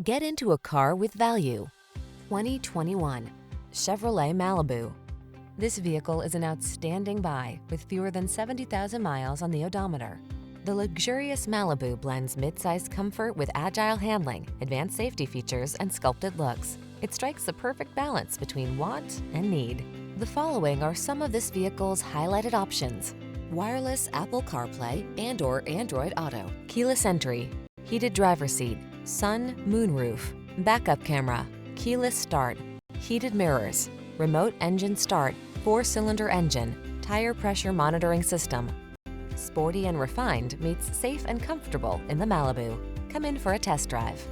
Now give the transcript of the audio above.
Get into a car with value. 2021 Chevrolet Malibu. This vehicle is an outstanding buy with fewer than 70,000 miles on the odometer. The luxurious Malibu blends midsize comfort with agile handling, advanced safety features, and sculpted looks. It strikes the perfect balance between want and need. The following are some of this vehicle's highlighted options: wireless Apple CarPlay and/or Android Auto, keyless entry, heated driver's seat, sun, moonroof, backup camera, keyless start, heated mirrors, remote engine start, 4-cylinder engine, tire pressure monitoring system. Sporty and refined meets safe and comfortable in the Malibu. Come in for a test drive.